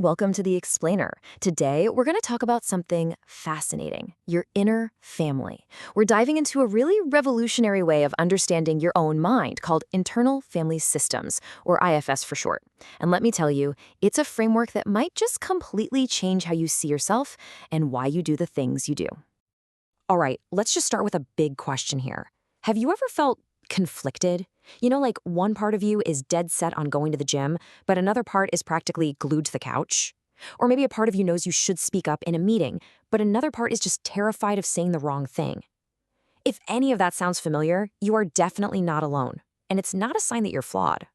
Welcome to The Explainer. Today, we're going to talk about something fascinating, your inner family. We're diving into a really revolutionary way of understanding your own mind called Internal Family Systems, or IFS for short. And let me tell you, it's a framework that might just completely change how you see yourself and why you do the things you do. All right, let's just start with a big question here. Have you ever felt conflicted? Like one part of you is dead set on going to the gym, but another part is practically glued to the couch? Or maybe a part of you knows you should speak up in a meeting, but another part is just terrified of saying the wrong thing. If any of that sounds familiar, you are definitely not alone, and it's not a sign that you're flawed.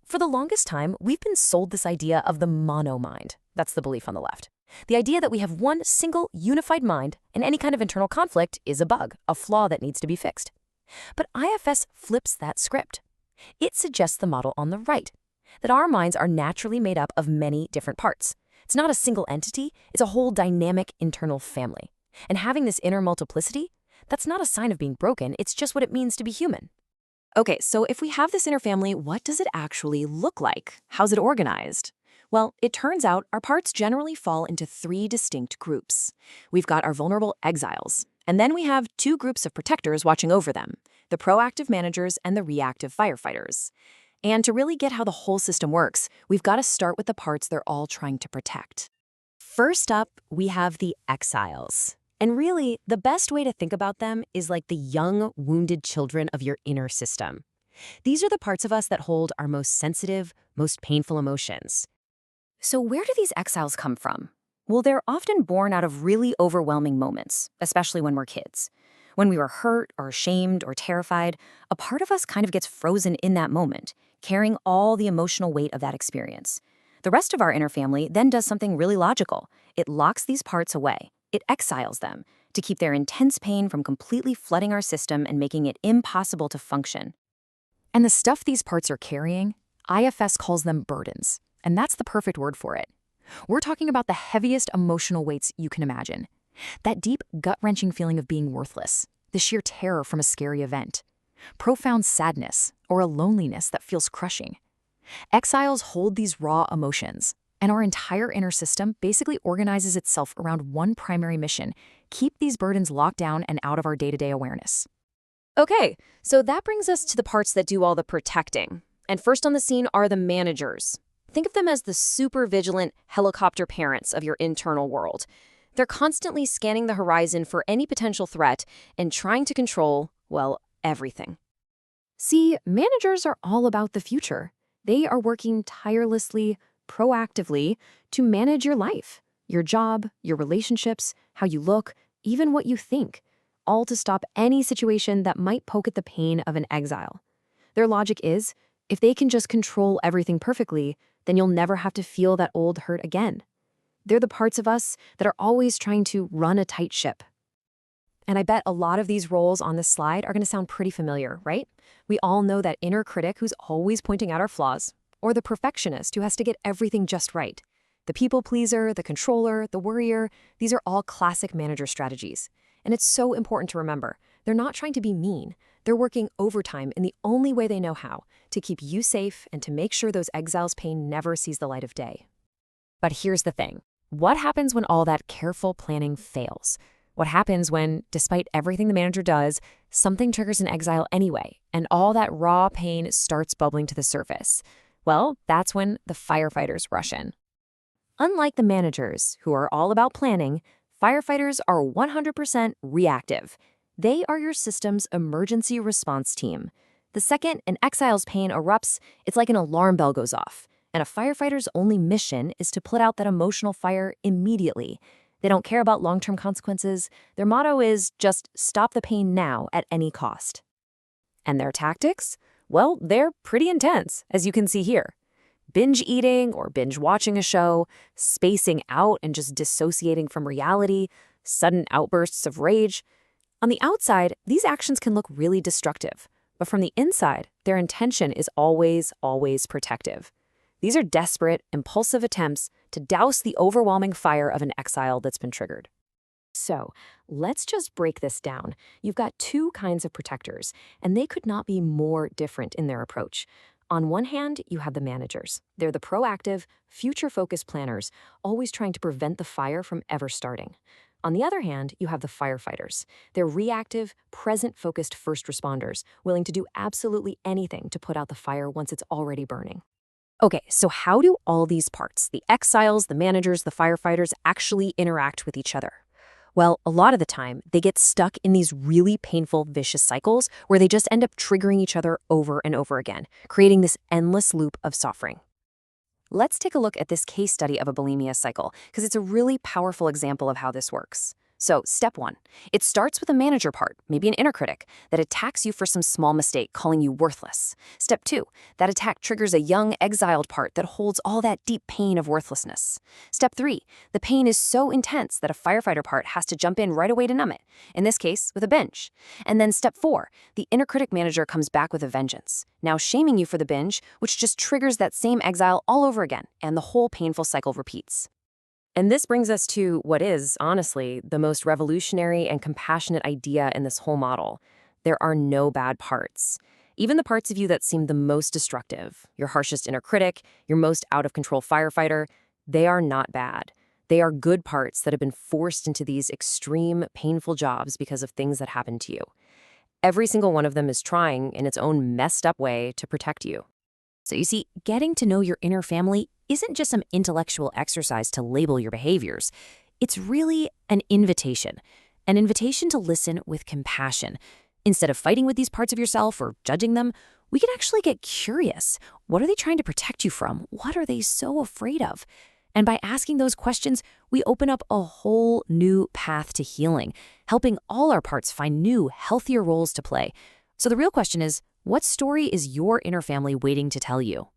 For the longest time, we've been sold this idea of the mono-mind. That's the belief on the left. The idea that we have one single, unified mind, and any kind of internal conflict is a bug, a flaw that needs to be fixed. But IFS flips that script. It suggests the model on the right, that our minds are naturally made up of many different parts. It's not a single entity, it's a whole dynamic internal family. And having this inner multiplicity, that's not a sign of being broken, it's just what it means to be human. Okay, so if we have this inner family, what does it actually look like? How's it organized? Well, it turns out our parts generally fall into three distinct groups. We've got our vulnerable exiles, and then we have two groups of protectors watching over them, the proactive managers and the reactive firefighters. And to really get how the whole system works, we've got to start with the parts they're all trying to protect. First up, we have the exiles. And really, the best way to think about them is like the young, wounded children of your inner system. These are the parts of us that hold our most sensitive, most painful emotions. So where do these exiles come from? Well, they're often born out of really overwhelming moments, especially when we're kids. When we were hurt or ashamed or terrified, a part of us kind of gets frozen in that moment, carrying all the emotional weight of that experience. The rest of our inner family then does something really logical. It locks these parts away. It exiles them to keep their intense pain from completely flooding our system and making it impossible to function. And the stuff these parts are carrying, IFS calls them burdens. And that's the perfect word for it. We're talking about the heaviest emotional weights you can imagine. That deep, gut-wrenching feeling of being worthless, the sheer terror from a scary event, profound sadness, or a loneliness that feels crushing. Exiles hold these raw emotions, and our entire inner system basically organizes itself around one primary mission: keep these burdens locked down and out of our day-to-day awareness. Okay, so that brings us to the parts that do all the protecting. And first on the scene are the managers. Think of them as the super vigilant helicopter parents of your internal world. They're constantly scanning the horizon for any potential threat and trying to control, well, everything. See, managers are all about the future. They are working tirelessly, proactively to manage your life, your job, your relationships, how you look, even what you think, all to stop any situation that might poke at the pain of an exile. Their logic is, if they can just control everything perfectly, then you'll never have to feel that old hurt again. They're the parts of us that are always trying to run a tight ship. And I bet a lot of these roles on this slide are going to sound pretty familiar, right? We all know that inner critic who's always pointing out our flaws, or the perfectionist who has to get everything just right. The people pleaser, the controller, the worrier, these are all classic manager strategies. And it's so important to remember, they're not trying to be mean. They're working overtime in the only way they know how, to keep you safe and to make sure those exiles' pain never sees the light of day. But here's the thing. What happens when all that careful planning fails? What happens when, despite everything the manager does, something triggers an exile anyway, and all that raw pain starts bubbling to the surface? Well, that's when the firefighters rush in. Unlike the managers, who are all about planning, firefighters are 100% reactive. They are your system's emergency response team. The second an exile's pain erupts, it's like an alarm bell goes off. And a firefighter's only mission is to put out that emotional fire immediately. They don't care about long-term consequences. Their motto is just stop the pain now at any cost. And their tactics? Well, they're pretty intense, as you can see here. Binge eating or binge watching a show, spacing out and just dissociating from reality, sudden outbursts of rage. On the outside, these actions can look really destructive. But from the inside, their intention is always, always protective. These are desperate, impulsive attempts to douse the overwhelming fire of an exile that's been triggered. So, let's just break this down. You've got two kinds of protectors, and they could not be more different in their approach. On one hand, you have the managers. They're the proactive, future-focused planners, always trying to prevent the fire from ever starting. On the other hand, you have the firefighters. They're reactive, present-focused first responders, willing to do absolutely anything to put out the fire once it's already burning. Okay, so how do all these parts, the exiles, the managers, the firefighters, actually interact with each other? Well, a lot of the time, they get stuck in these really painful, vicious cycles where they just end up triggering each other over and over again, creating this endless loop of suffering. Let's take a look at this case study of a bulimia cycle, because it's a really powerful example of how this works. So, step 1. It starts with a manager part, maybe an inner critic, that attacks you for some small mistake, calling you worthless. Step 2. That attack triggers a young, exiled part that holds all that deep pain of worthlessness. Step 3. The pain is so intense that a firefighter part has to jump in right away to numb it, in this case, with a binge. And then step 4. The inner critic manager comes back with a vengeance, now shaming you for the binge, which just triggers that same exile all over again, and the whole painful cycle repeats. And this brings us to what is, honestly, the most revolutionary and compassionate idea in this whole model. There are no bad parts. Even the parts of you that seem the most destructive, your harshest inner critic, your most out-of-control firefighter, they are not bad. They are good parts that have been forced into these extreme, painful jobs because of things that happened to you. Every single one of them is trying, in its own messed up way, to protect you. So you see, getting to know your inner family isn't just some intellectual exercise to label your behaviors. It's really an invitation to listen with compassion. Instead of fighting with these parts of yourself or judging them, we can actually get curious. What are they trying to protect you from? What are they so afraid of? And by asking those questions, we open up a whole new path to healing, helping all our parts find new, healthier roles to play. So the real question is, what story is your inner family waiting to tell you?